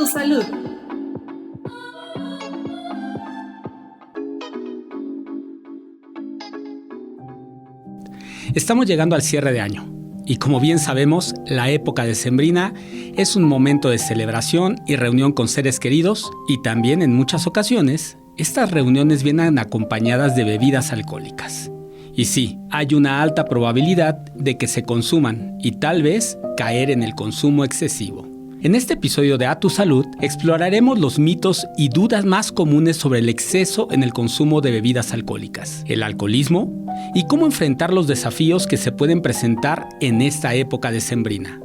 tu salud. Estamos llegando al cierre de año y como bien sabemos, la época decembrina es un momento de celebración y reunión con seres queridos y también en muchas ocasiones estas reuniones vienen acompañadas de bebidas alcohólicas. Y sí, hay una alta probabilidad de que se consuman y tal vez caer en el consumo excesivo. En este episodio de A Tu Salud exploraremos los mitos y dudas más comunes sobre el exceso en el consumo de bebidas alcohólicas, el alcoholismo y cómo enfrentar los desafíos que se pueden presentar en esta época decembrina.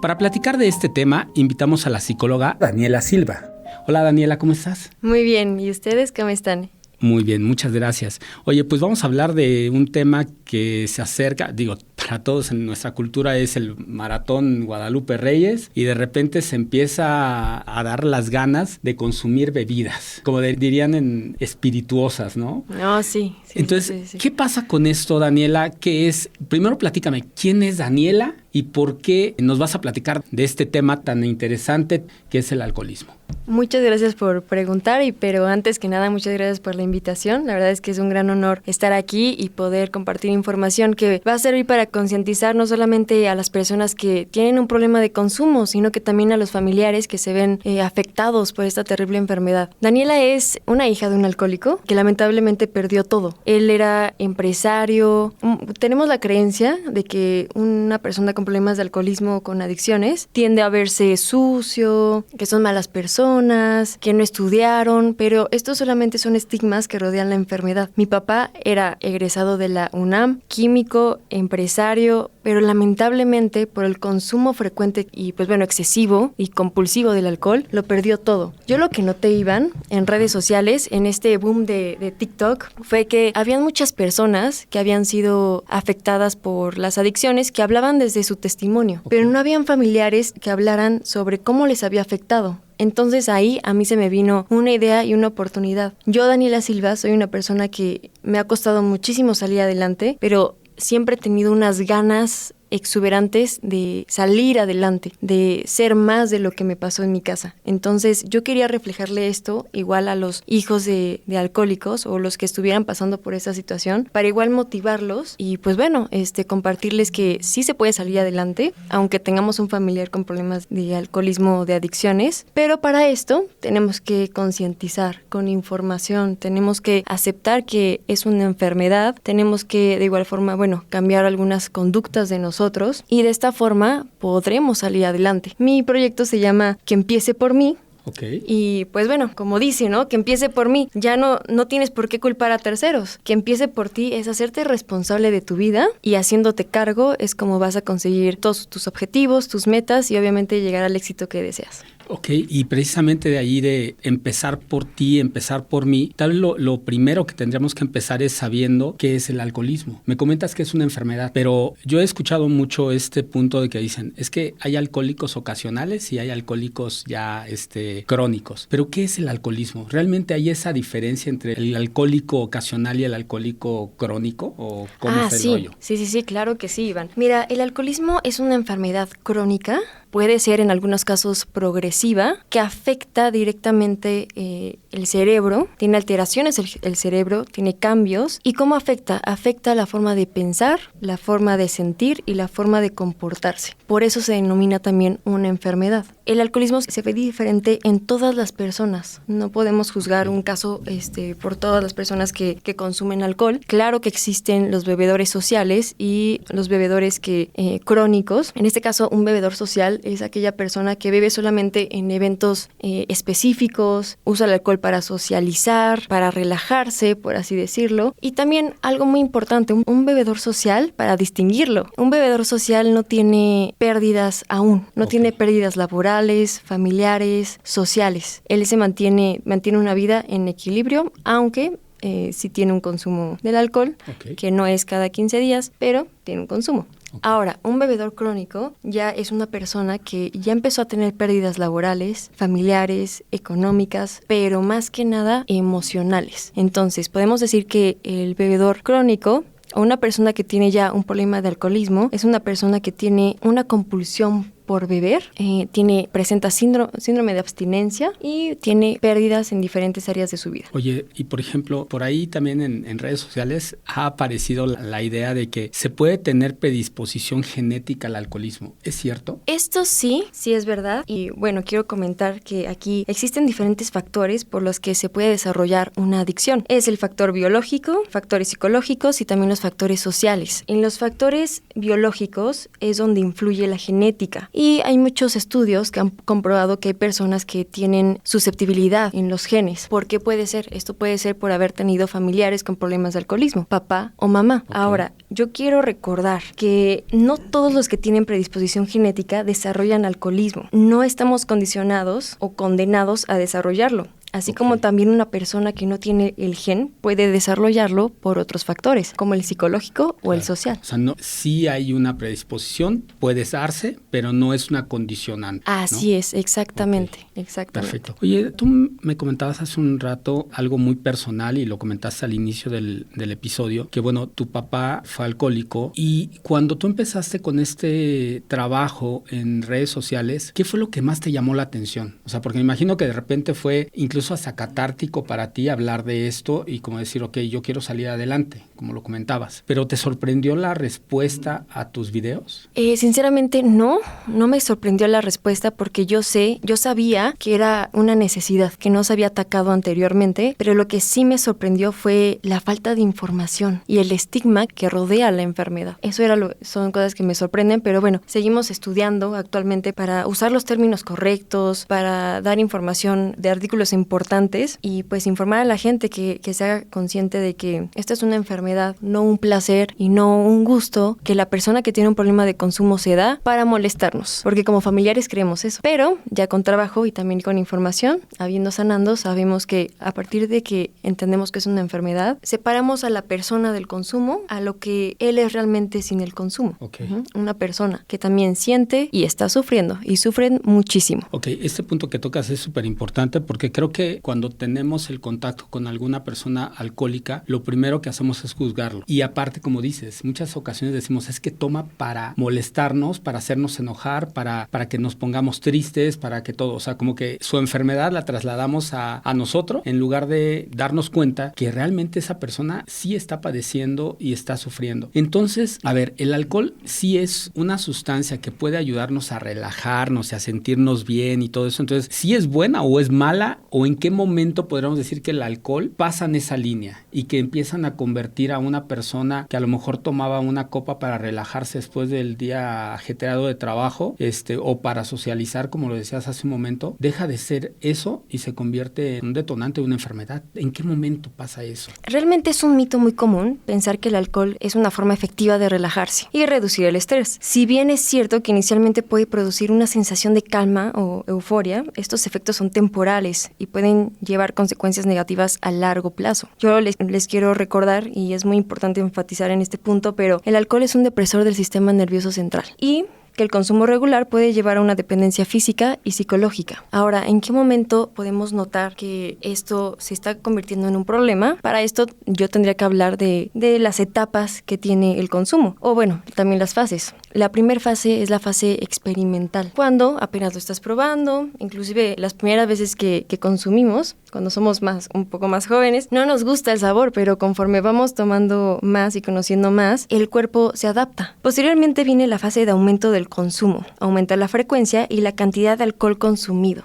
Para platicar de este tema, invitamos a la psicóloga Daniela Silva. Hola Daniela, ¿cómo estás? Muy bien, ¿y ustedes cómo están? Muy bien, muchas gracias. Oye, pues vamos a hablar de un tema que se acerca, para todos en nuestra cultura es el maratón Guadalupe Reyes y de repente se empieza a dar las ganas de consumir bebidas, como dirían en espirituosas, ¿no? No, sí. Entonces, sí. ¿Qué pasa con esto, Daniela? ¿Qué es? Primero platícame, ¿quién es Daniela y por qué nos vas a platicar de este tema tan interesante que es el alcoholismo? Muchas gracias por preguntar, pero antes que nada, muchas gracias por la invitación. La verdad es que es un gran honor estar aquí y poder compartir información que va a servir para concientizar no solamente a las personas que tienen un problema de consumo, sino que también a los familiares que se ven afectados por esta terrible enfermedad. Daniela es una hija de un alcohólico que lamentablemente perdió todo. Él era empresario. Tenemos la creencia de que una persona con problemas de alcoholismo o con adicciones tiende a verse sucio, que son malas personas, que no estudiaron, pero estos solamente son estigmas que rodean la enfermedad. Mi papá era egresado de la UNAM, químico, empresario, pero lamentablemente por el consumo frecuente y excesivo y compulsivo del alcohol, lo perdió todo. Yo lo que noté, Iván, en redes sociales, en este boom de TikTok, fue que habían muchas personas que habían sido afectadas por las adicciones que hablaban desde su testimonio, pero no habían familiares que hablaran sobre cómo les había afectado. Entonces ahí a mí se me vino una idea y una oportunidad. Yo, Daniela Silva, soy una persona que me ha costado muchísimo salir adelante, pero siempre he tenido unas ganas exuberantes de salir adelante, de ser más de lo que me pasó en mi casa. Entonces yo quería reflejarle esto igual a los hijos de alcohólicos o los que estuvieran pasando por esa situación, para igual motivarlos y compartirles que sí se puede salir adelante, aunque tengamos un familiar con problemas de alcoholismo o de adicciones, pero para esto tenemos que concientizar con información, tenemos que aceptar que es una enfermedad, tenemos que de igual forma, cambiar algunas conductas de nosotros y de esta forma podremos salir adelante. Mi proyecto se llama Que Empiece por Mí. Okay. Y como dice, ¿no? Que empiece por mí. Ya no tienes por qué culpar a terceros. Que empiece por ti es hacerte responsable de tu vida y haciéndote cargo es como vas a conseguir todos tus objetivos, tus metas y obviamente llegar al éxito que deseas. Ok, y precisamente de ahí de empezar por ti, empezar por mí, tal vez lo primero que tendríamos que empezar es sabiendo qué es el alcoholismo. Me comentas que es una enfermedad, pero yo he escuchado mucho este punto de que dicen, es que hay alcohólicos ocasionales y hay alcohólicos ya crónicos. Pero ¿qué es el alcoholismo? ¿Realmente hay esa diferencia entre el alcohólico ocasional y el alcohólico crónico? ¿O cómo es el rollo? Sí, claro que sí, Iván. Mira, el alcoholismo es una enfermedad crónica, puede ser en algunos casos progresiva, que afecta directamente el cerebro, tiene alteraciones el cerebro, tiene cambios. ¿Y cómo afecta? Afecta la forma de pensar, la forma de sentir y la forma de comportarse. Por eso se denomina también una enfermedad. El alcoholismo se ve diferente en todas las personas. No podemos juzgar un caso por todas las personas que consumen alcohol. Claro que existen los bebedores sociales y los bebedores crónicos. En este caso, un bebedor social es aquella persona que bebe solamente en eventos específicos, usa el alcohol para socializar, para relajarse, por así decirlo. Y también algo muy importante, un bebedor social, para distinguirlo. Un bebedor social no tiene pérdidas aún, no tiene pérdidas laborales, familiares, sociales. Él se mantiene una vida en equilibrio, aunque sí tiene un consumo del alcohol, que no es cada 15 días, pero tiene un consumo. Ahora, un bebedor crónico ya es una persona que ya empezó a tener pérdidas laborales, familiares, económicas, pero más que nada emocionales. Entonces, podemos decir que el bebedor crónico o una persona que tiene ya un problema de alcoholismo es una persona que tiene una compulsión por beber, presenta síndrome de abstinencia y tiene pérdidas en diferentes áreas de su vida. Oye, y por ejemplo, por ahí también en redes sociales ha aparecido la idea de que se puede tener predisposición genética al alcoholismo. ¿Es cierto? Esto sí es verdad. Y bueno, quiero comentar que aquí existen diferentes factores por los que se puede desarrollar una adicción. Es el factor biológico, factores psicológicos y también los factores sociales. En los factores biológicos es donde influye la genética. Y hay muchos estudios que han comprobado que hay personas que tienen susceptibilidad en los genes. ¿Por qué puede ser? Esto puede ser por haber tenido familiares con problemas de alcoholismo, papá o mamá. Okay. Ahora, yo quiero recordar que no todos los que tienen predisposición genética desarrollan alcoholismo. No estamos condicionados o condenados a desarrollarlo. Así como también una persona que no tiene el gen puede desarrollarlo por otros factores, como el psicológico o el social. O sea, no, sí hay una predisposición, puede darse, pero no es una condicionante. Así es, exactamente. Perfecto. Oye, tú me comentabas hace un rato algo muy personal y lo comentaste al inicio del episodio, que bueno, tu papá fue alcohólico y cuando tú empezaste con este trabajo en redes sociales, ¿qué fue lo que más te llamó la atención? O sea, porque me imagino que de repente fue incluso hasta catártico para ti hablar de esto y como decir, ok, yo quiero salir adelante, como lo comentabas. ¿Pero te sorprendió la respuesta a tus videos? Sinceramente no me sorprendió la respuesta porque yo sabía que era una necesidad que no se había atacado anteriormente, pero lo que sí me sorprendió fue la falta de información y el estigma que rodea la enfermedad. Son cosas que me sorprenden, pero bueno, seguimos estudiando actualmente para usar los términos correctos, para dar información de artículos importantes y pues informar a la gente que se haga consciente de que esta es una enfermedad, no un placer y no un gusto que la persona que tiene un problema de consumo se da para molestarnos, porque como familiares creemos eso, pero ya con trabajo y también con información, habiendo sanando, sabemos que a partir de que entendemos que es una enfermedad, separamos a la persona del consumo a lo que él es realmente sin el consumo. Okay. Una persona que también siente y está sufriendo y sufren muchísimo. Ok, este punto que tocas es súper importante porque creo que cuando tenemos el contacto con alguna persona alcohólica, lo primero que hacemos es juzgarlo. Y aparte, como dices, muchas ocasiones decimos, es que toma para molestarnos, para hacernos enojar, para que nos pongamos tristes, para que todo, o sea, como que su enfermedad la trasladamos a nosotros en lugar de darnos cuenta que realmente esa persona sí está padeciendo y está sufriendo. Entonces, a ver, el alcohol sí es una sustancia que puede ayudarnos a relajarnos y a sentirnos bien y todo eso. Entonces, ¿sí es buena o es mala? ¿O en qué momento podríamos decir que el alcohol pasa en esa línea y que empiezan a convertir a una persona que a lo mejor tomaba una copa para relajarse después del día ajetreado de trabajo, o para socializar, como lo decías hace un momento, deja de ser eso y se convierte en un detonante de una enfermedad? ¿En qué momento pasa eso? Realmente es un mito muy común pensar que el alcohol es una forma efectiva de relajarse y reducir el estrés. Si bien es cierto que inicialmente puede producir una sensación de calma o euforia, estos efectos son temporales y pueden llevar consecuencias negativas a largo plazo. Yo les quiero recordar, y es muy importante enfatizar en este punto, pero el alcohol es un depresor del sistema nervioso central y que el consumo regular puede llevar a una dependencia física y psicológica. Ahora, ¿en qué momento podemos notar que esto se está convirtiendo en un problema? Para esto yo tendría que hablar de las etapas que tiene el consumo, o bueno, también las fases. La primera fase es la fase experimental, cuando apenas lo estás probando, inclusive las primeras veces que consumimos, cuando somos un poco más jóvenes, no nos gusta el sabor, pero conforme vamos tomando más y conociendo más, el cuerpo se adapta. Posteriormente viene la fase de aumento del consumo, aumenta la frecuencia y la cantidad de alcohol consumido.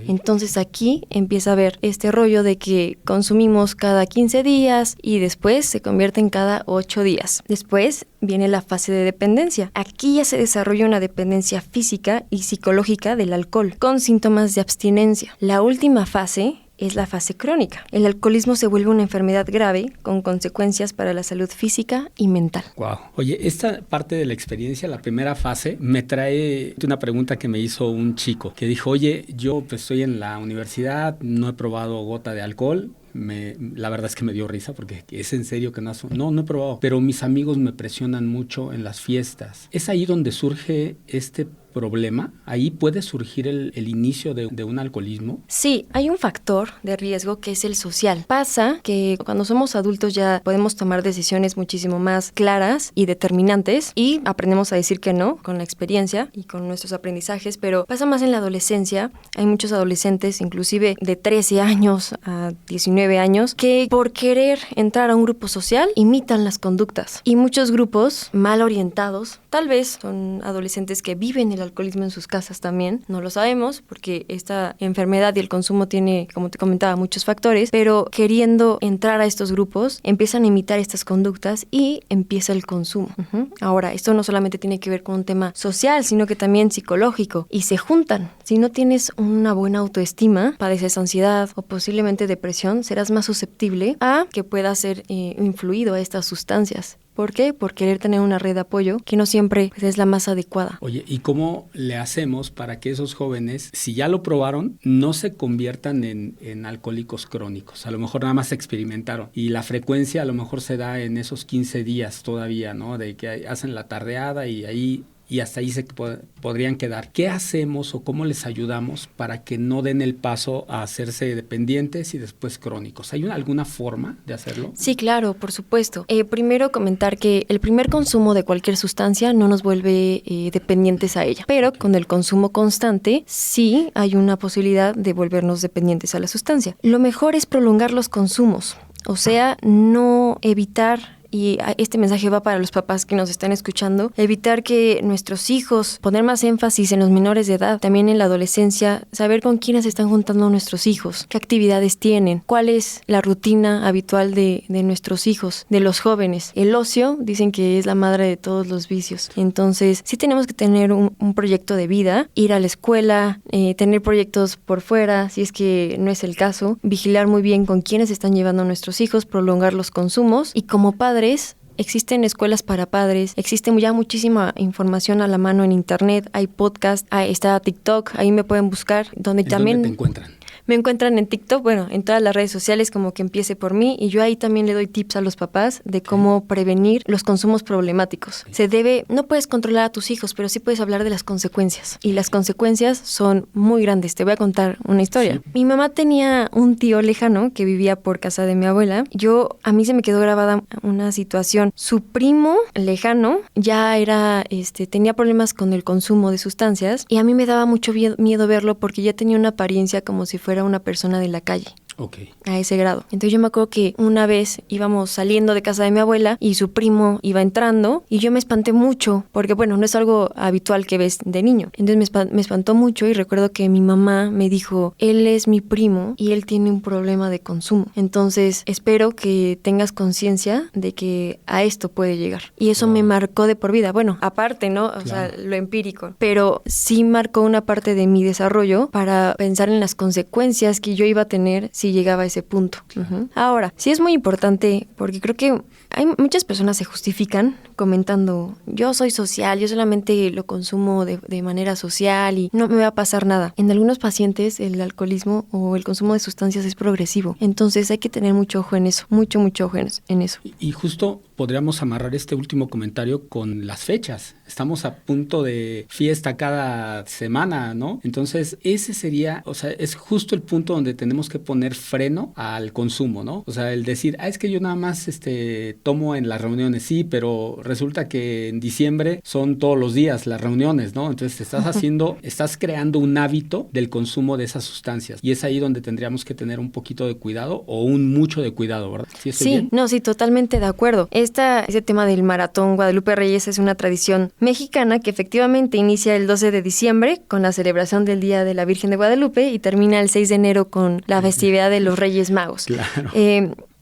Entonces aquí empieza a haber este rollo de que consumimos cada 15 días y después se convierte en cada 8 días. Después viene la fase de dependencia. Aquí ya se desarrolla una dependencia física y psicológica del alcohol, con síntomas de abstinencia. La última fase es la fase crónica. El alcoholismo se vuelve una enfermedad grave con consecuencias para la salud física y mental. Wow. Oye, esta parte de la experiencia, la primera fase, me trae una pregunta que me hizo un chico que dijo, oye, yo pues estoy en la universidad, no he probado gota de alcohol. La verdad es que me dio risa porque es en serio que no he probado, pero mis amigos me presionan mucho en las fiestas. Es ahí donde surge este problema? ¿Ahí puede surgir el inicio de un alcoholismo? Sí, hay un factor de riesgo que es el social. Pasa que cuando somos adultos ya podemos tomar decisiones muchísimo más claras y determinantes y aprendemos a decir que no con la experiencia y con nuestros aprendizajes, pero pasa más en la adolescencia. Hay muchos adolescentes, inclusive de 13 años a 19 años, que por querer entrar a un grupo social imitan las conductas. Y muchos grupos mal orientados, tal vez son adolescentes que viven el alcoholismo en sus casas también, no lo sabemos porque esta enfermedad y el consumo tiene, como te comentaba, muchos factores, pero queriendo entrar a estos grupos empiezan a imitar estas conductas y empieza el consumo. Ahora, esto no solamente tiene que ver con un tema social, sino que también psicológico y se juntan. Si no tienes una buena autoestima, padeces ansiedad o posiblemente depresión, serás más susceptible a que puedas ser influido a estas sustancias. ¿Por qué? Por querer tener una red de apoyo que no siempre pues, es la más adecuada. Oye, ¿y cómo le hacemos para que esos jóvenes, si ya lo probaron, no se conviertan en alcohólicos crónicos? A lo mejor nada más experimentaron y la frecuencia a lo mejor se da en esos 15 días todavía, ¿no? De que hacen la tardeada y hasta ahí se podrían quedar. ¿Qué hacemos o cómo les ayudamos para que no den el paso a hacerse dependientes y después crónicos? ¿Hay alguna forma de hacerlo? Sí, claro, por supuesto. Primero comentar que el primer consumo de cualquier sustancia no nos vuelve dependientes a ella, pero con el consumo constante sí hay una posibilidad de volvernos dependientes a la sustancia. Lo mejor es prolongar los consumos, o sea, no evitar. Y este mensaje va para los papás que nos están escuchando, evitar que nuestros hijos, poner más énfasis en los menores de edad, también en la adolescencia, saber con quiénes se están juntando nuestros hijos, qué actividades tienen, cuál es la rutina habitual de nuestros hijos, de los jóvenes. El ocio, dicen que es la madre de todos los vicios. Entonces, sí tenemos que tener un proyecto de vida, ir a la escuela, tener proyectos por fuera, si es que no es el caso, vigilar muy bien con quiénes están llevando a nuestros hijos, prolongar los consumos y como padres, existen escuelas para padres, existe ya muchísima información a la mano en internet, hay podcast, está TikTok, ahí me pueden buscar, donde también... ¿Dónde te encuentran? Me encuentran en TikTok, bueno, en todas las redes sociales como que empiece por mí y yo ahí también le doy tips a los papás de cómo prevenir los consumos problemáticos. No puedes controlar a tus hijos, pero sí puedes hablar de las consecuencias y las consecuencias son muy grandes. Te voy a contar una historia. Sí. Mi mamá tenía un tío lejano que vivía por casa de mi abuela. A mí se me quedó grabada una situación. Su primo lejano ya tenía problemas con el consumo de sustancias y a mí me daba mucho miedo verlo porque ya tenía una apariencia como si fuera una persona de la calle. Okay. A ese grado. Entonces yo me acuerdo que una vez íbamos saliendo de casa de mi abuela y su primo iba entrando y yo me espanté mucho porque bueno, no es algo habitual que ves de niño. Entonces me espantó mucho y recuerdo que mi mamá me dijo, él es mi primo y él tiene un problema de consumo. Entonces espero que tengas conciencia de que a esto puede llegar. Y eso me marcó de por vida. Bueno, aparte, ¿no? O sea, lo empírico. Pero sí marcó una parte de mi desarrollo para pensar en las consecuencias que yo iba a tener si llegaba a ese punto. Ahora, sí es muy importante porque creo que hay muchas personas se justifican comentando, yo soy social, yo solamente lo consumo de manera social y no me va a pasar nada. En algunos pacientes el alcoholismo o el consumo de sustancias es progresivo, entonces hay que tener mucho ojo en eso, mucho ojo en eso. Y justo podríamos amarrar este último comentario con las fechas. Estamos a punto de fiesta cada semana, ¿no? Entonces ese sería, o sea, es justo el punto donde tenemos que poner freno al consumo, ¿no? O sea, el decir, es que yo nada más tomo en las reuniones, sí, pero resulta que en diciembre son todos los días las reuniones, ¿no? Entonces estás creando un hábito del consumo de esas sustancias y es ahí donde tendríamos que tener un poquito de cuidado o mucho de cuidado, ¿verdad? ¿Sí, bien? No, sí, totalmente de acuerdo. Ese tema del Maratón Guadalupe Reyes es una tradición mexicana que efectivamente inicia el 12 de diciembre con la celebración del Día de la Virgen de Guadalupe y termina el 6 de enero con la festividad de los Reyes Magos. Claro.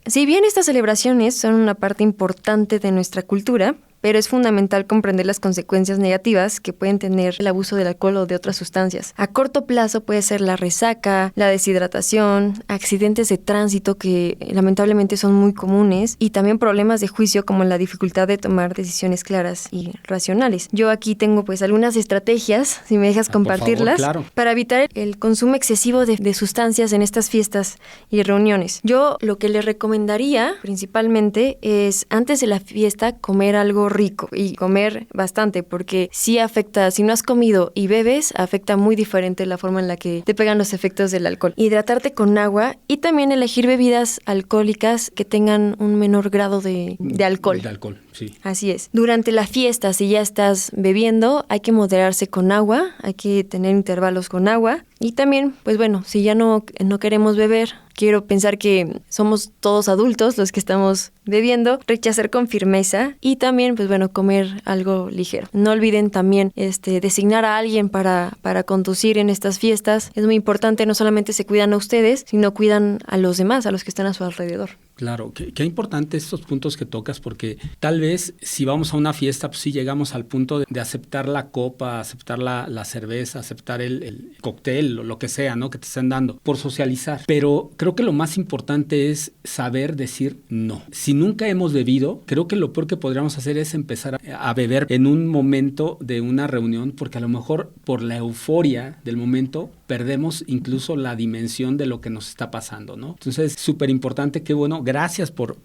Si bien estas celebraciones son una parte importante de nuestra cultura, pero es fundamental comprender las consecuencias negativas que pueden tener el abuso del alcohol o de otras sustancias. A corto plazo puede ser la resaca, la deshidratación, accidentes de tránsito que lamentablemente son muy comunes y también problemas de juicio como la dificultad de tomar decisiones claras y racionales. Yo aquí tengo pues algunas estrategias, si me dejas compartirlas, por favor, claro, para evitar el consumo excesivo de sustancias en estas fiestas y reuniones. Yo lo que les recomendaría principalmente es antes de la fiesta comer algo rico y comer bastante, porque sí afecta, si no has comido y bebes, afecta muy diferente la forma en la que te pegan los efectos del alcohol. Hidratarte con agua y también elegir bebidas alcohólicas que tengan un menor grado de alcohol. De alcohol, sí. Así es. Durante la fiesta, si ya estás bebiendo, hay que moderarse con agua, hay que tener intervalos con agua. Y también, pues bueno, si ya no queremos beber, quiero pensar que somos todos adultos los que estamos bebiendo, rechazar con firmeza y también, pues bueno, comer algo ligero. No olviden también designar a alguien para conducir en estas fiestas. Es muy importante, no solamente se cuidan a ustedes, sino cuidan a los demás, a los que están a su alrededor. Claro, qué importante estos puntos que tocas, porque tal vez si vamos a una fiesta, pues sí llegamos al punto de aceptar la copa, aceptar la cerveza, aceptar el cóctel, lo que sea, ¿no? Que te están dando, por socializar. Pero creo que lo más importante es saber decir no. Si nunca hemos bebido, creo que lo peor que podríamos hacer es empezar a beber en un momento de una reunión, porque a lo mejor por la euforia del momento perdemos incluso la dimensión de lo que nos está pasando, ¿no? Entonces, súper importante, qué bueno. Gracias por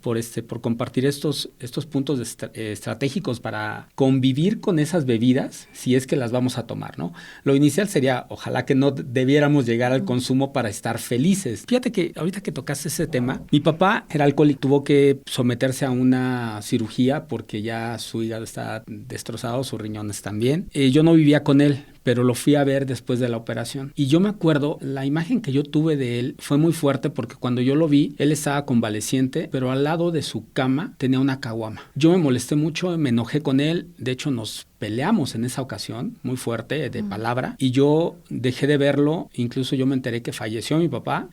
compartir estos puntos estratégicos para convivir con esas bebidas, si es que las vamos a tomar, ¿no? Lo inicial sería, ojalá que no debiéramos llegar al consumo para estar felices. Fíjate que ahorita que tocaste ese tema, mi papá era alcohólico, tuvo que someterse a una cirugía porque ya su hígado está destrozado, sus riñones también. Yo no vivía con él, pero lo fui a ver después de la operación. Y yo me acuerdo, la imagen que yo tuve de él fue muy fuerte porque cuando yo lo vi, él estaba convaleciente, pero al lado de su cama tenía una caguama. Yo me molesté mucho, me enojé con él, de hecho nos peleamos en esa ocasión, muy fuerte, de palabra, y yo dejé de verlo, incluso yo me enteré que falleció mi papá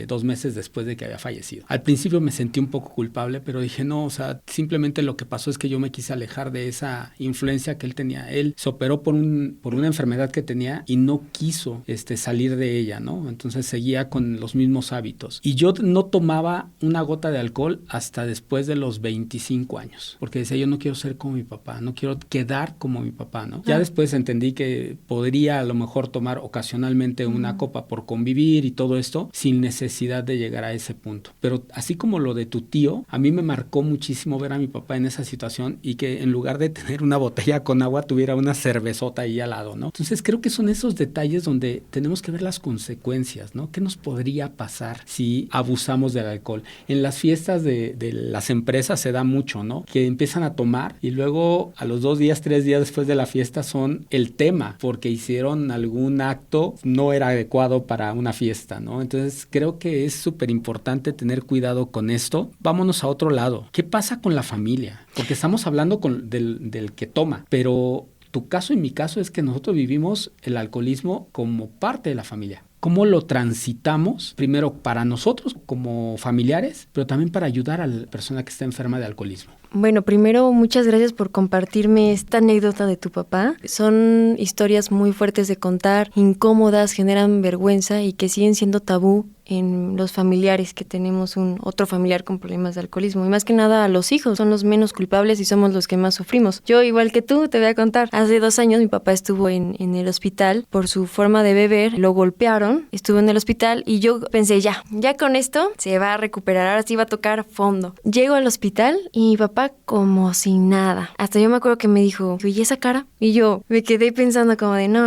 2 meses después de que había fallecido. Al principio me sentí un poco culpable, pero dije, no, o sea, simplemente lo que pasó es que yo me quise alejar de esa influencia que él tenía. Él se operó por una enfermedad que tenía y no quiso salir de ella, ¿no? Entonces seguía con los mismos hábitos. Y yo no tomaba una gota de alcohol hasta después de los 25 años, porque decía, yo no quiero ser como mi papá, no quiero quedar como mi papá, ¿no? Ya después entendí que podría a lo mejor tomar ocasionalmente una copa por convivir y todo esto sin necesidad de llegar a ese punto. Pero así como lo de tu tío, a mí me marcó muchísimo ver a mi papá en esa situación y que en lugar de tener una botella con agua tuviera una cervezota ahí al lado, ¿no? Entonces creo que son esos detalles donde tenemos que ver las consecuencias, ¿no? ¿Qué nos podría pasar si abusamos del alcohol? En las fiestas de las empresas se da mucho, ¿no? Que empiezan a tomar y luego a los 2 días, 3 días después de la fiesta son el tema porque hicieron algún acto no era adecuado para una fiesta, ¿no? Entonces creo que es súper importante tener cuidado con esto. Vámonos a otro lado. ¿Qué pasa con la familia? Porque estamos hablando del que toma, pero tu caso y mi caso es que nosotros vivimos el alcoholismo como parte de la familia. ¿Cómo lo transitamos? Primero para nosotros como familiares, pero también para ayudar a la persona que está enferma de alcoholismo. Bueno, primero, muchas gracias por compartirme esta anécdota de tu papá. Son historias muy fuertes de contar, incómodas, generan vergüenza y que siguen siendo tabú en los familiares que tenemos otro familiar con problemas de alcoholismo. Y más que nada a los hijos, son los menos culpables y somos los que más sufrimos. Yo, igual que tú, te voy a contar. Hace 2 años mi papá estuvo en el hospital por su forma de beber. Lo golpearon, estuvo en el hospital y yo pensé, ya con esto se va a recuperar, ahora sí va a tocar fondo. Llego al hospital y mi papá como sin nada. Hasta yo me acuerdo que me dijo, ¿y esa cara? Y yo me quedé pensando como de no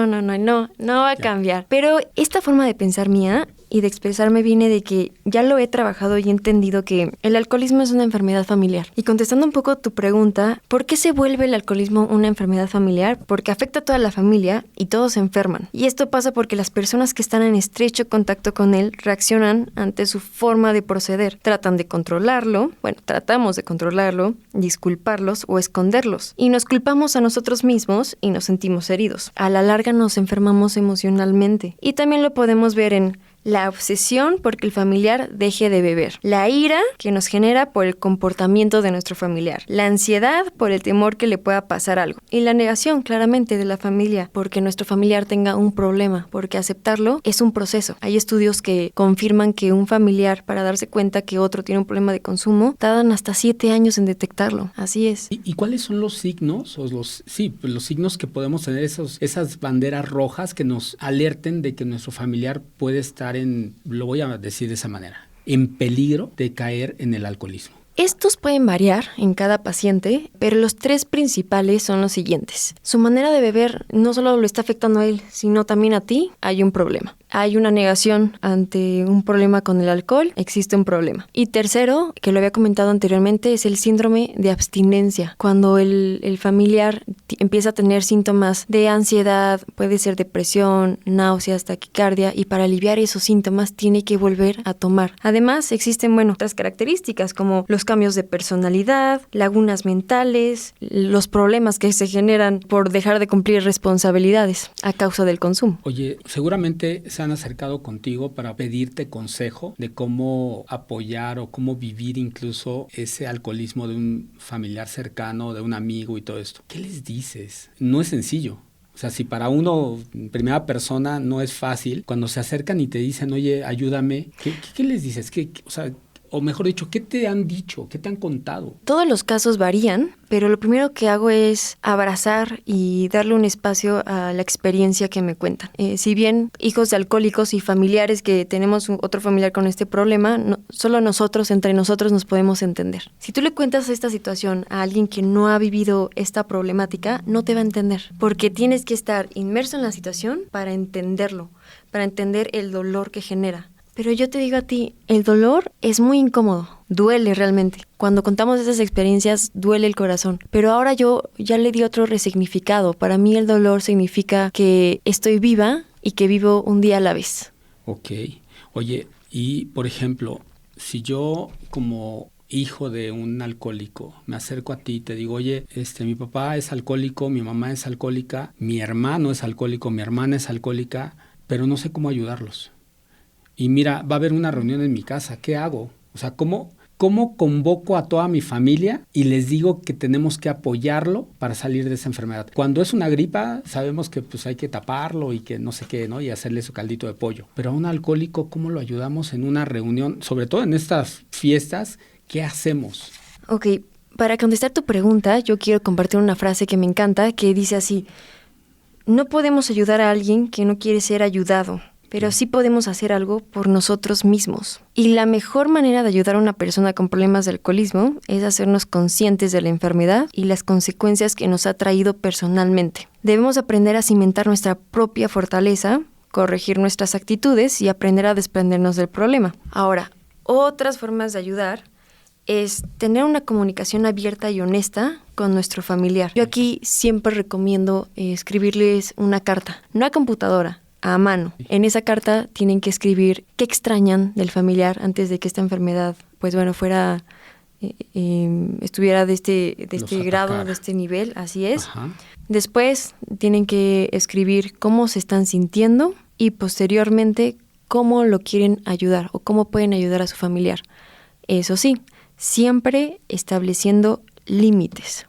va a cambiar. Pero esta forma de pensar mía y de expresarme viene de que ya lo he trabajado y he entendido que el alcoholismo es una enfermedad familiar. Y contestando un poco tu pregunta, ¿por qué se vuelve el alcoholismo una enfermedad familiar? Porque afecta a toda la familia y todos se enferman. Y esto pasa porque las personas que están en estrecho contacto con él reaccionan ante su forma de proceder. Tratan de controlarlo, tratamos de controlarlo, disculparlos o esconderlos. Y nos culpamos a nosotros mismos y nos sentimos heridos. A la larga nos enfermamos emocionalmente. Y también lo podemos ver en la obsesión porque el familiar deje de beber, la ira que nos genera por el comportamiento de nuestro familiar, la ansiedad por el temor que le pueda pasar algo y la negación claramente de la familia porque nuestro familiar tenga un problema, porque aceptarlo es un proceso. Hay estudios que confirman que un familiar, para darse cuenta que otro tiene un problema de consumo, tardan hasta 7 años en detectarlo. Así es. ¿Y cuáles son los signos o los signos que podemos tener, esas banderas rojas que nos alerten de que nuestro familiar puede estar lo voy a decir de esa manera, en peligro de caer en el alcoholismo? Estos pueden variar en cada paciente, pero los 3 principales son los siguientes. Su manera de beber no solo lo está afectando a él, sino también a ti. Hay un problema. Hay una negación ante un problema con el alcohol, existe un problema. Y tercero, que lo había comentado anteriormente, es el síndrome de abstinencia. Cuando el familiar empieza a tener síntomas de ansiedad, puede ser depresión, náuseas, taquicardia, y para aliviar esos síntomas tiene que volver a tomar. Además, existen, otras características como los cambios de personalidad, lagunas mentales, los problemas que se generan por dejar de cumplir responsabilidades a causa del consumo. Oye, seguramente se han acercado contigo para pedirte consejo de cómo apoyar o cómo vivir incluso ese alcoholismo de un familiar cercano, de un amigo y todo esto. ¿Qué les dices? No es sencillo. O sea, si para uno, en primera persona, no es fácil, cuando se acercan y te dicen, oye, ayúdame, ¿qué les dices? O mejor dicho, ¿qué te han dicho? ¿Qué te han contado? Todos los casos varían, pero lo primero que hago es abrazar y darle un espacio a la experiencia que me cuentan. Si bien hijos de alcohólicos y familiares que tenemos otro familiar con este problema, solo nosotros, entre nosotros, nos podemos entender. Si tú le cuentas esta situación a alguien que no ha vivido esta problemática, no te va a entender, porque tienes que estar inmerso en la situación para entenderlo, para entender el dolor que genera. Pero yo te digo a ti, el dolor es muy incómodo, duele realmente. Cuando contamos esas experiencias, duele el corazón. Pero ahora yo ya le di otro resignificado. Para mí el dolor significa que estoy viva y que vivo un día a la vez. Ok. Oye, y por ejemplo, si yo como hijo de un alcohólico me acerco a ti y te digo, oye, mi papá es alcohólico, mi mamá es alcohólica, mi hermano es alcohólico, mi hermana es alcohólica, pero no sé cómo ayudarlos. Y mira, va a haber una reunión en mi casa, ¿qué hago? O sea, ¿cómo convoco a toda mi familia y les digo que tenemos que apoyarlo para salir de esa enfermedad? Cuando es una gripa, sabemos que pues hay que taparlo y que no sé qué, ¿no? Y hacerle su caldito de pollo. Pero a un alcohólico, ¿cómo lo ayudamos en una reunión? Sobre todo en estas fiestas, ¿qué hacemos? Ok, para contestar tu pregunta, yo quiero compartir una frase que me encanta, que dice así: no podemos ayudar a alguien que no quiere ser ayudado, pero sí podemos hacer algo por nosotros mismos. Y la mejor manera de ayudar a una persona con problemas de alcoholismo es hacernos conscientes de la enfermedad y las consecuencias que nos ha traído personalmente. Debemos aprender a cimentar nuestra propia fortaleza, corregir nuestras actitudes y aprender a desprendernos del problema. Ahora, otras formas de ayudar es tener una comunicación abierta y honesta con nuestro familiar. Yo aquí siempre recomiendo escribirles una carta, no a computadora, a mano. En esa carta tienen que escribir qué extrañan del familiar antes de que esta enfermedad, fuera, estuviera de este grado, de este nivel, así es. Ajá. Después tienen que escribir cómo se están sintiendo y posteriormente cómo lo quieren ayudar o cómo pueden ayudar a su familiar. Eso sí, siempre estableciendo límites.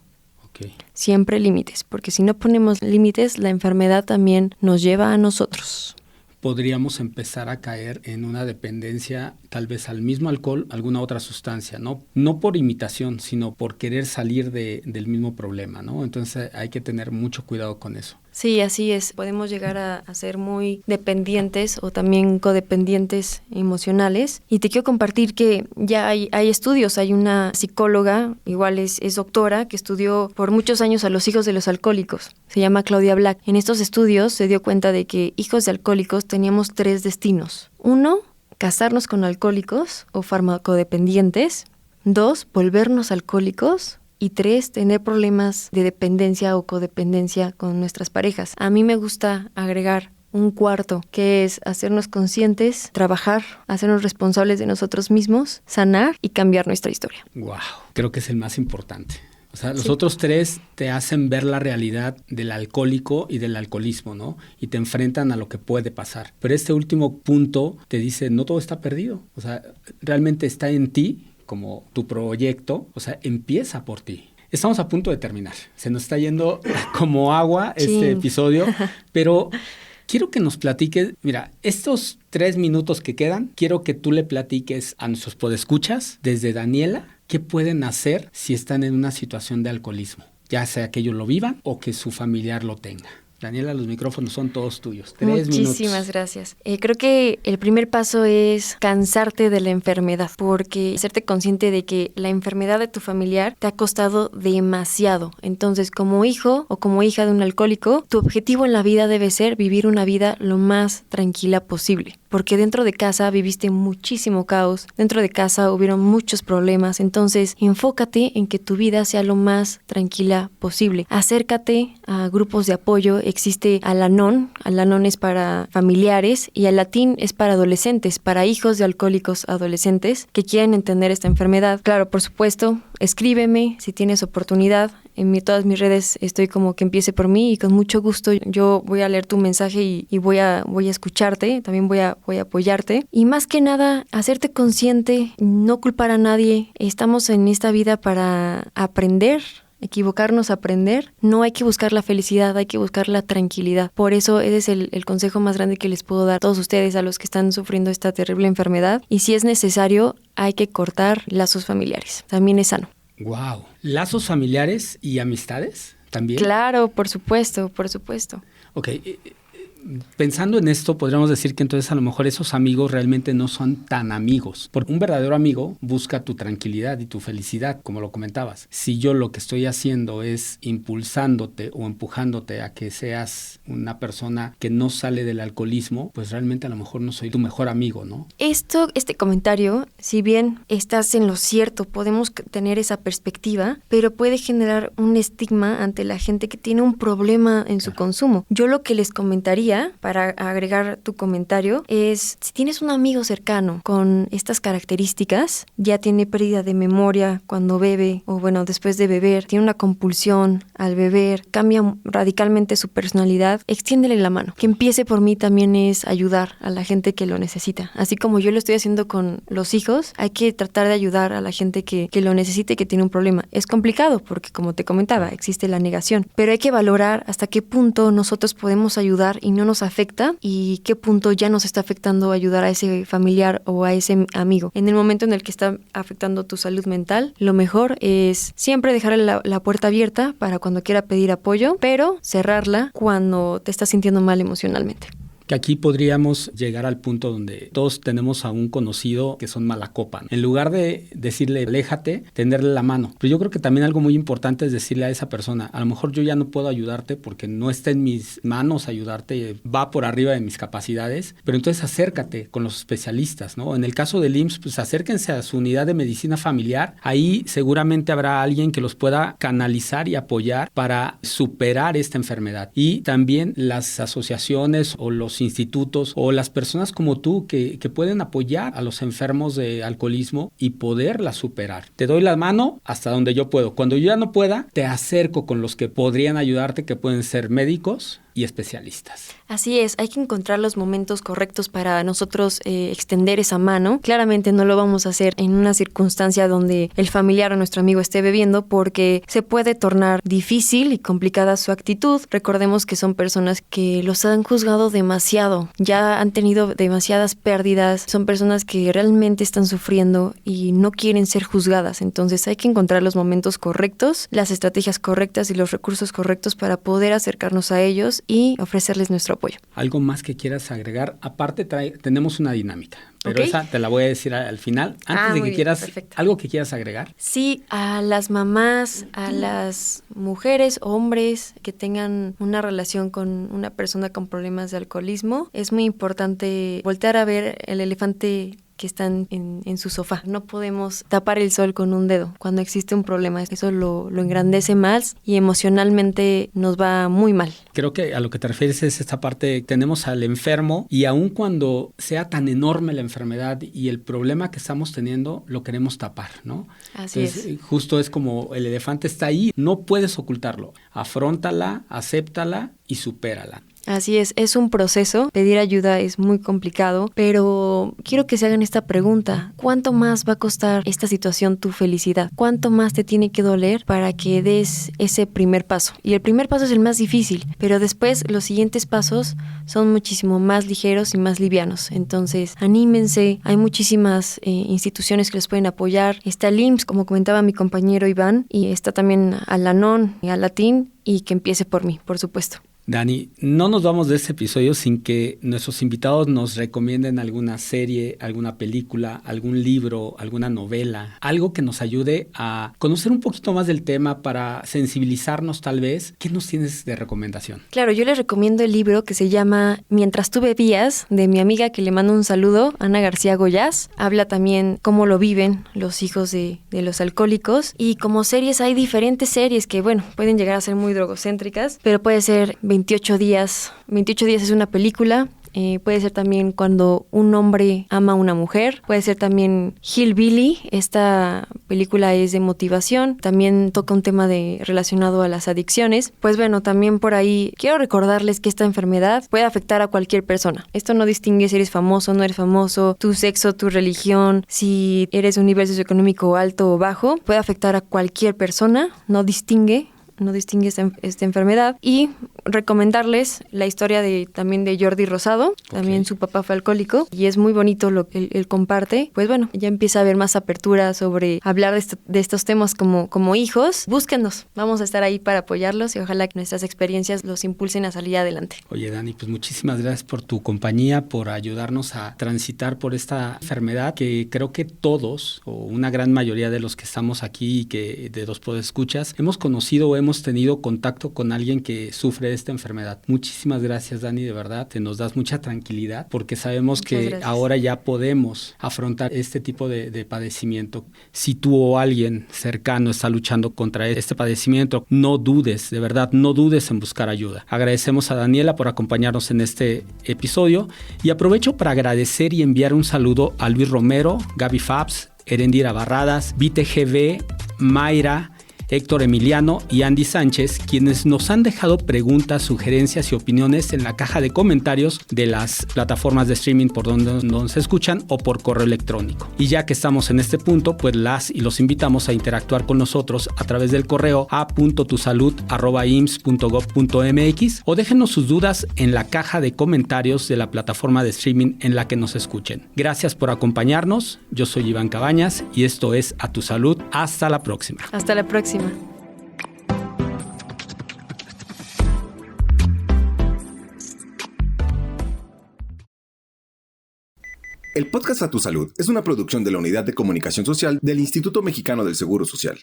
Siempre límites, porque si no ponemos límites, la enfermedad también nos lleva a nosotros. Podríamos empezar a caer en una dependencia, tal vez al mismo alcohol, alguna otra sustancia, ¿no? No por imitación, sino por querer salir del mismo problema, ¿no? Entonces hay que tener mucho cuidado con eso. Sí, así es. Podemos llegar a ser muy dependientes o también codependientes emocionales. Y te quiero compartir que ya hay estudios. Hay una psicóloga, igual es doctora, que estudió por muchos años a los hijos de los alcohólicos. Se llama Claudia Black. En estos estudios se dio cuenta de que hijos de alcohólicos teníamos 3 destinos. 1, casarnos con alcohólicos o farmacodependientes. 2, volvernos alcohólicos. Y 3, tener problemas de dependencia o codependencia con nuestras parejas. A mí me gusta agregar un cuarto, que es hacernos conscientes, trabajar, hacernos responsables de nosotros mismos, sanar y cambiar nuestra historia. Wow, creo que es el más importante. O sea, los otros 3 te hacen ver la realidad del alcohólico y del alcoholismo, ¿no? Y te enfrentan a lo que puede pasar. Pero este último punto te dice, no todo está perdido. O sea, realmente está en ti, como tu proyecto, o sea, empieza por ti. Estamos a punto de terminar. Se nos está yendo como agua este episodio, pero quiero que nos platiques, mira, estos 3 minutos que quedan, quiero que tú le platiques a nuestros podescuchas, desde Daniela, qué pueden hacer si están en una situación de alcoholismo, ya sea que ellos lo vivan o que su familiar lo tenga. Daniela, los micrófonos son todos tuyos. 3 minutos. Muchísimas gracias. Creo que el primer paso es cansarte de la enfermedad, porque hacerte consciente de que la enfermedad de tu familiar te ha costado demasiado. Entonces, como hijo o como hija de un alcohólico, tu objetivo en la vida debe ser vivir una vida lo más tranquila posible. Porque dentro de casa viviste muchísimo caos, dentro de casa hubieron muchos problemas, entonces enfócate en que tu vida sea lo más tranquila posible. Acércate a grupos de apoyo, existe Al-Anon es para familiares y Al-Latín es para adolescentes, para hijos de alcohólicos adolescentes que quieren entender esta enfermedad. Claro, por supuesto, escríbeme si tienes oportunidad. En todas mis redes estoy como que empiece por mí y con mucho gusto yo voy a leer tu mensaje y voy a escucharte, también voy a apoyarte. Y más que nada, hacerte consciente, no culpar a nadie. Estamos en esta vida para aprender, equivocarnos, aprender. No hay que buscar la felicidad, hay que buscar la tranquilidad. Por eso ese es el consejo más grande que les puedo dar a todos ustedes, a los que están sufriendo esta terrible enfermedad. Y si es necesario, hay que cortar lazos familiares. También es sano. Wow. ¿Lazos familiares y amistades también? Claro, por supuesto, por supuesto. Ok. Pensando en esto, podríamos decir que entonces a lo mejor esos amigos realmente no son tan amigos, porque un verdadero amigo busca tu tranquilidad y tu felicidad, como lo comentabas. Si yo lo que estoy haciendo es impulsándote o empujándote a que seas una persona que no sale del alcoholismo, pues realmente a lo mejor no soy tu mejor amigo, ¿no? Este comentario, si bien estás en lo cierto, podemos tener esa perspectiva, pero puede generar un estigma ante la gente que tiene un problema en su consumo. Yo lo que les comentaría, para agregar tu comentario, es si tienes un amigo cercano con estas características, ya tiene pérdida de memoria cuando bebe o bueno, después de beber, tiene una compulsión al beber, cambia radicalmente su personalidad, extiéndele la mano. Que empiece por mí también es ayudar a la gente que lo necesita. Así como yo lo estoy haciendo con los hijos, hay que tratar de ayudar a la gente que lo necesite y que tiene un problema. Es complicado porque, como te comentaba, existe la negación, pero hay que valorar hasta qué punto nosotros podemos ayudar y no nos afecta y qué punto ya nos está afectando ayudar a ese familiar o a ese amigo. En el momento en el que está afectando tu salud mental, lo mejor es siempre dejarle la puerta abierta para cuando quiera pedir apoyo, pero cerrarla cuando te estás sintiendo mal emocionalmente. Que aquí podríamos llegar al punto donde todos tenemos a un conocido que son mala copa, ¿no? En lugar de decirle, aléjate, tenderle la mano. Pero yo creo que también algo muy importante es decirle a esa persona, a lo mejor yo ya no puedo ayudarte porque no está en mis manos ayudarte, va por arriba de mis capacidades, pero entonces acércate con los especialistas, ¿no? En el caso del IMSS, pues acérquense a su unidad de medicina familiar. Ahí seguramente habrá alguien que los pueda canalizar y apoyar para superar esta enfermedad. Y también las asociaciones o los institutos o las personas como tú que pueden apoyar a los enfermos de alcoholismo y poderla superar. Te doy la mano hasta donde yo puedo. Cuando yo ya no pueda, te acerco con los que podrían ayudarte, que pueden ser médicos y especialistas. Así es, hay que encontrar los momentos correctos para nosotros extender esa mano. Claramente no lo vamos a hacer en una circunstancia donde el familiar o nuestro amigo esté bebiendo porque se puede tornar difícil y complicada su actitud. Recordemos que son personas que los han juzgado demasiado, ya han tenido demasiadas pérdidas, son personas que realmente están sufriendo y no quieren ser juzgadas. Entonces hay que encontrar los momentos correctos, las estrategias correctas y los recursos correctos para poder acercarnos a ellos y ofrecerles nuestro apoyo. ¿Algo más que quieras agregar? Aparte, tenemos una dinámica, pero Okay. esa te la voy a decir al final. Antes de que quieras, perfecto. ¿algo que quieras agregar? Sí, a las mamás, a las mujeres, hombres que tengan una relación con una persona con problemas de alcoholismo, es muy importante voltear a ver el elefante que están en su sofá. No podemos tapar el sol con un dedo cuando existe un problema. Eso lo engrandece más y emocionalmente nos va muy mal. Creo que a lo que te refieres es esta parte, tenemos al enfermo y aun cuando sea tan enorme la enfermedad y el problema que estamos teniendo, lo queremos tapar, ¿no? Así Entonces, es. justo es como el elefante está ahí, no puedes ocultarlo. Afróntala, acéptala y supérala. Así es un proceso, pedir ayuda es muy complicado, pero quiero que se hagan esta pregunta: ¿cuánto más va a costar esta situación tu felicidad? ¿Cuánto más te tiene que doler para que des ese primer paso? Y el primer paso es el más difícil, pero después los siguientes pasos son muchísimo más ligeros y más livianos. Entonces, anímense, hay muchísimas instituciones que les pueden apoyar. Está el IMSS, como comentaba mi compañero Iván, y está también Al-Anon y Al-Latín, y que empiece por mí, por supuesto. Dani, no nos vamos de este episodio sin que nuestros invitados nos recomienden alguna serie, alguna película, algún libro, alguna novela, algo que nos ayude a conocer un poquito más del tema para sensibilizarnos tal vez. ¿Qué nos tienes de recomendación? Claro, yo les recomiendo el libro que se llama Mientras tú bebías, de mi amiga que le mando un saludo, Ana García Goyás. Habla también cómo lo viven los hijos de los alcohólicos. Y como series, hay diferentes series que, bueno, pueden llegar a ser muy drogocéntricas, pero puede ser 28 días. 28 días es una película. Puede ser también Cuando un hombre ama a una mujer. Puede ser también Hillbilly. Esta película es de motivación. También toca un tema relacionado a las adicciones. Pues bueno, también por ahí quiero recordarles que esta enfermedad puede afectar a cualquier persona. Esto no distingue si eres famoso o no eres famoso, tu sexo, tu religión, si eres un nivel socioeconómico alto o bajo. Puede afectar a cualquier persona, no distingue esta enfermedad. Y recomendarles la historia también de Jordi Rosado. También su papá fue alcohólico y es muy bonito lo que él comparte. Pues bueno, ya empieza a haber más apertura sobre hablar de estos temas como hijos. Búsquennos, vamos a estar ahí para apoyarlos y ojalá que nuestras experiencias los impulsen a salir adelante. Oye, Dani, pues muchísimas gracias por tu compañía, por ayudarnos a transitar por esta enfermedad que creo que todos, o una gran mayoría de los que estamos aquí y que de los podescuchas, hemos conocido o hemos tenido contacto con alguien que sufre de esta enfermedad. Muchísimas gracias, Dani, de verdad, te nos das mucha tranquilidad porque sabemos que ahora ya podemos afrontar este tipo de padecimiento. Si tú o alguien cercano está luchando contra este padecimiento, no dudes, de verdad, no dudes en buscar ayuda. Agradecemos a Daniela por acompañarnos en este episodio y aprovecho para agradecer y enviar un saludo a Luis Romero, Gaby Fabs, Erendira Barradas, Vite GB, Mayra, Héctor Emiliano y Andy Sánchez, quienes nos han dejado preguntas, sugerencias y opiniones en la caja de comentarios de las plataformas de streaming por donde nos escuchan o por correo electrónico. Y ya que estamos en este punto, pues los invitamos a interactuar con nosotros a través del correo a.tusalud@ims.gov.mx o déjenos sus dudas en la caja de comentarios de la plataforma de streaming en la que nos escuchen. Gracias por acompañarnos. Yo soy Iván Cabañas y esto es A Tu Salud. Hasta la próxima. Hasta la próxima. El podcast A Tu Salud es una producción de la Unidad de Comunicación Social del Instituto Mexicano del Seguro Social.